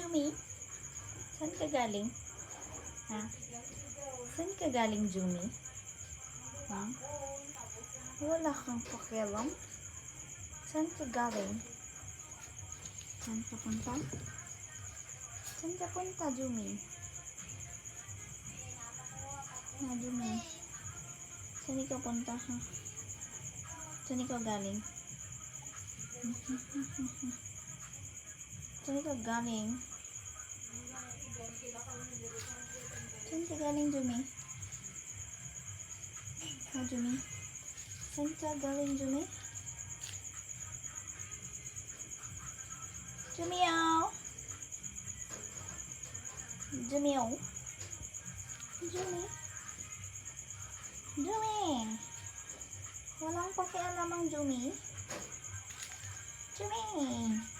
Jumi? Saan ka galing? Ha? Saan ka galing, Jumi? Ha? Wala kang pakialam? Saan ka galing? Saan ka punta? Saan ka punta, Jumi? Ha, Jumi? Saan ikaw punta, ha? Saan ikaw galing? Saan ikaw galing? Saan ka galing, Jumi? Ha, Jumi? Saan ka galing, Jumi? Jumio! Jumio! Jumi! Jumi! Walang pakialam ang Jumi. Jumi!